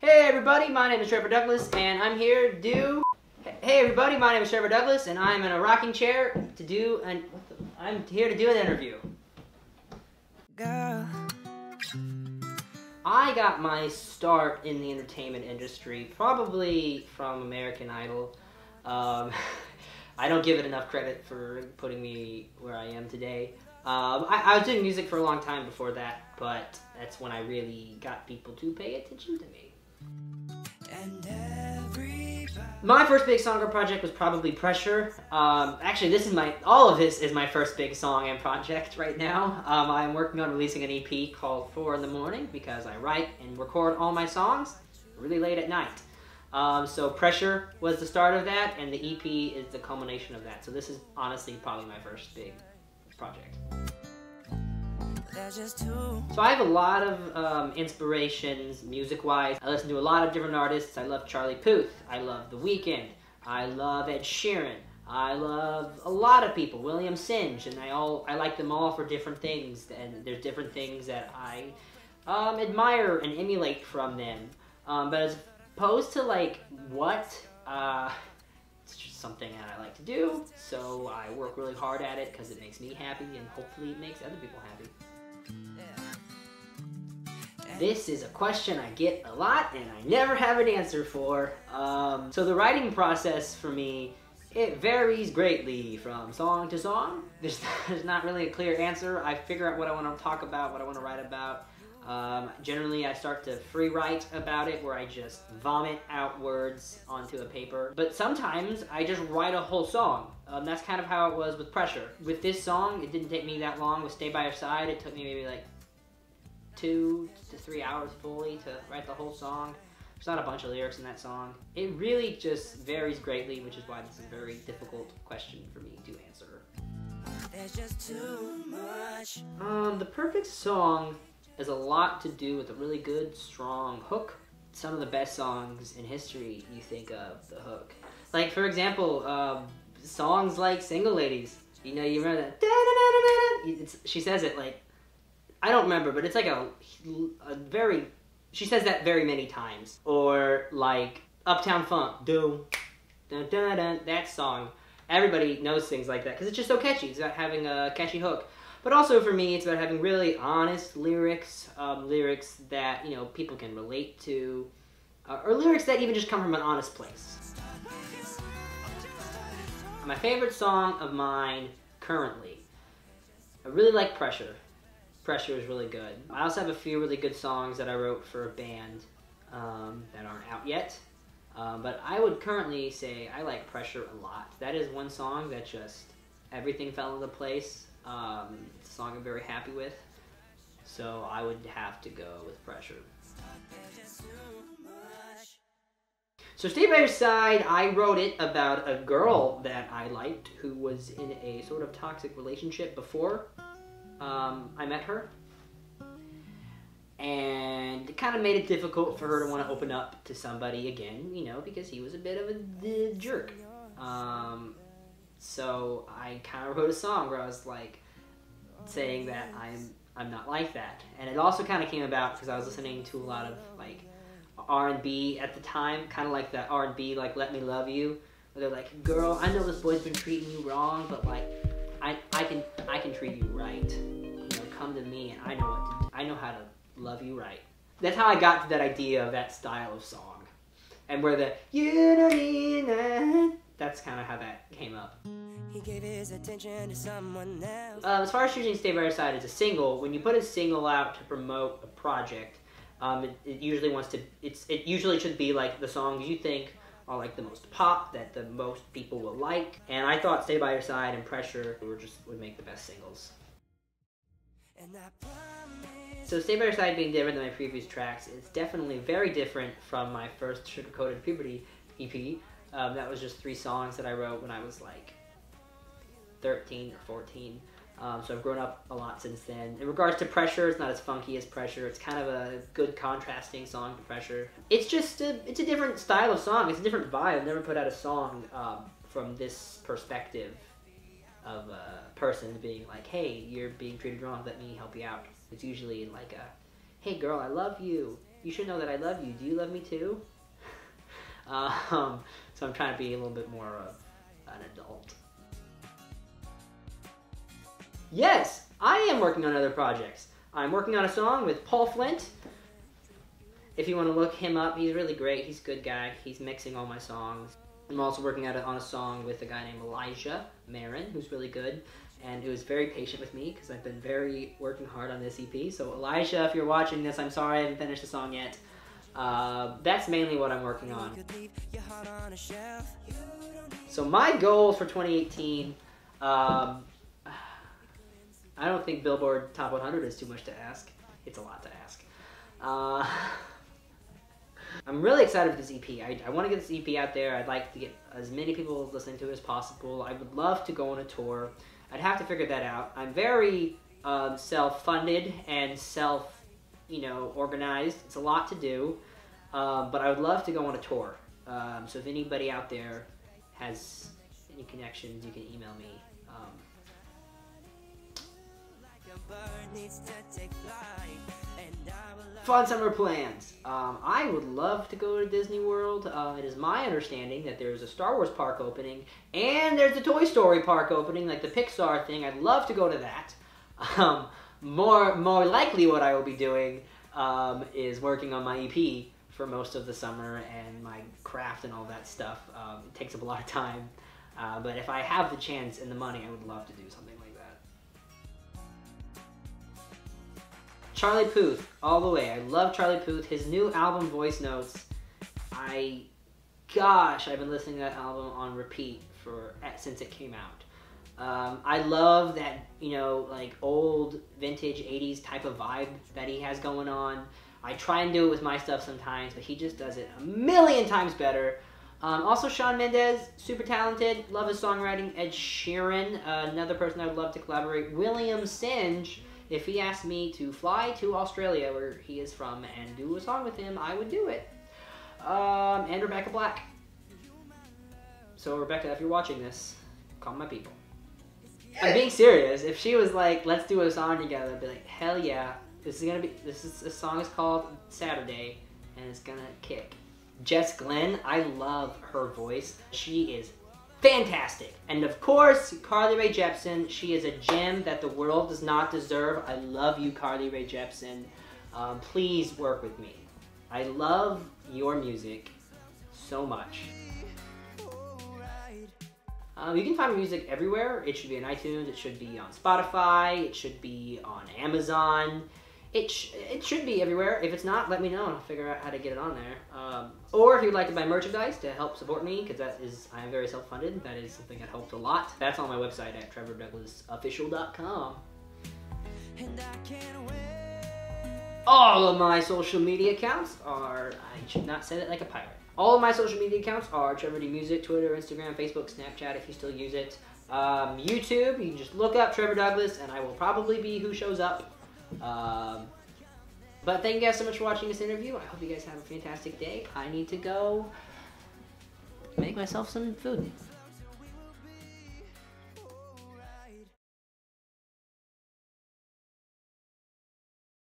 Hey everybody, my name is Trevor Douglas, and I'm here to do... Hey everybody, my name is Trevor Douglas, and I'm in a rocking chair to do an... I'm here to do an interview. Girl. I got my start in the entertainment industry, probably from American Idol. I don't give it enough credit for putting me where I am today. I was doing music for a long time before that, but that's when I really got people to pay attention to me. My first big song or project was probably Pressure. Actually, all of this is my first big song and project right now. I'm working on releasing an EP called 4 in the Morning because I write and record all my songs really late at night. So Pressure was the start of that, and the EP is the culmination of that. So this is honestly probably my first big project. So I have a lot of inspirations music-wise. I listen to a lot of different artists. I love Charlie Puth. I love The Weeknd. I love Ed Sheeran. I love a lot of people. William Singe, and I like them all for different things. And there's different things that I admire and emulate from them. But as opposed to like what, it's just something that I like to do. So I work really hard at it because it makes me happy, and hopefully it makes other people happy. This is a question I get a lot and I never have an answer for. So the writing process for me, it varies greatly from song to song. There's not really a clear answer. I figure out what I want to talk about, what I want to write about. Generally I start to free write about it, where I just vomit out words onto a paper. But sometimes I just write a whole song. That's kind of how it was with Pressure. With this song, it didn't take me that long. With Stay By Your Side, it took me maybe like 2 to 3 hours fully to write the whole song. There's not a bunch of lyrics in that song. It really just varies greatly, which is why this is a very difficult question for me to answer. There's just too much. The perfect song has a lot to do with a really good, strong hook. Some of the best songs in history, you think of the hook. Like, for example, songs like Single Ladies. You know, you remember that? She says it like, I don't remember, but it's like she says that very many times. Or like Uptown Funk, dun, dun, dun, dun, that song. Everybody knows things like that because it's just so catchy. It's about having a catchy hook. But also for me, it's about having really honest lyrics, lyrics that, you know, people can relate to, or lyrics that even just come from an honest place. My favorite song of mine currently, I really like Pressure. Pressure is really good. I also have a few really good songs that I wrote for a band that aren't out yet. But I would currently say I like Pressure a lot. That is one song that just, everything fell into place. It's a song I'm very happy with. So I would have to go with Pressure. So Stay By Your Side, I wrote it about a girl that I liked who was in a sort of toxic relationship before I met her, and it kind of made it difficult for her to want to open up to somebody again, you know, because he was a bit of a jerk. So I kind of wrote a song where I was like saying that I'm not like that, and it also kind of came about because I was listening to a lot of like R&B at the time, kind of like that R&B like Let Me Love You, where they're like, girl, I know this boy's been treating you wrong, but like I can treat you right. You know, come to me and I know what to do. I know how to love you right. That's how I got to that idea of that style of song. And where the you don't need that, that's kind of how that came up. He gave his attention to someone else. As far as choosing Stay By Your Side as a single, when you put a single out to promote a project, it usually should be like the songs you think are like the most pop, that the most people will like. And I thought Stay By Your Side and Pressure would make the best singles. So Stay By Your Side being different than my previous tracks, it's definitely very different from my first Sugar-Coated Puberty EP. That was just 3 songs that I wrote when I was like 13 or 14. So I've grown up a lot since then. In regards to Pressure, it's not as funky as Pressure. It's kind of a good contrasting song to Pressure. It's just it's a different style of song. It's a different vibe. I've never put out a song from this perspective of a person being like, hey, you're being treated wrong, let me help you out. It's usually like a, hey girl, I love you, you should know that I love you. Do you love me too? So I'm trying to be a little bit more of an adult. Yes, I am working on other projects. I'm working on a song with Paul Flint. If you want to look him up, he's really great. He's a good guy. He's mixing all my songs. I'm also working on a song with a guy named Elijah Marin, who's really good, and who is very patient with me because I've been working hard on this EP. So Elijah, if you're watching this, I'm sorry I haven't finished the song yet. That's mainly what I'm working on. So my goals for 2018, I don't think Billboard Top 100 is too much to ask. It's a lot to ask. I'm really excited for this EP. I want to get this EP out there. I'd like to get as many people listening to it as possible. I would love to go on a tour. I'd have to figure that out. I'm very self-funded and organized. It's a lot to do, but I would love to go on a tour. So if anybody out there has any connections, you can email me. Fun summer plans. I would love to go to Disney World. It is my understanding that there's a Star Wars park opening and there's a Toy Story park opening, like the Pixar thing. I'd love to go to that. More likely what I will be doing is working on my EP for most of the summer and my craft and all that stuff. It takes up a lot of time. But if I have the chance and the money, I would love to do something like that. Charlie Puth, all the way. I love Charlie Puth. His new album, Voice Notes, I've been listening to that album on repeat since it came out. I love that, like old vintage 80s type of vibe that he has going on. I try and do it with my stuff sometimes, but he just does it a million times better. Also Shawn Mendes, super talented, love his songwriting. Ed Sheeran, another person I would love to collaborate. William Singe, if he asked me to fly to Australia, where he is from, and do a song with him, I would do it. And Rebecca Black. So Rebecca, if you're watching this, call my people. I'm being serious. If she was like, let's do a song together, I'd be like, hell yeah. This song is called Saturday, and it's gonna kick. Jess Glynn, I love her voice. She is fantastic. And of course, Carly Rae Jepsen. She is a gem that the world does not deserve. I love you, Carly Rae Jepsen. Please work with me. I love your music so much. You can find music everywhere. It should be on iTunes, it should be on Spotify, it should be on Amazon. It should be everywhere. If it's not, let me know and I'll figure out how to get it on there. Or if you'd like to buy merchandise to help support me, because I am very self-funded, that is something that helped a lot. That's on my website at TrevorDouglasOfficial.com. All of my social media accounts are, I should not say that like a pirate. All of my social media accounts are Trevor D Music, Twitter, Instagram, Facebook, Snapchat if you still use it. YouTube, you can just look up Trevor Douglas and I will probably be who shows up. But thank you guys so much for watching this interview. I hope you guys have a fantastic day. I need to go make myself some food.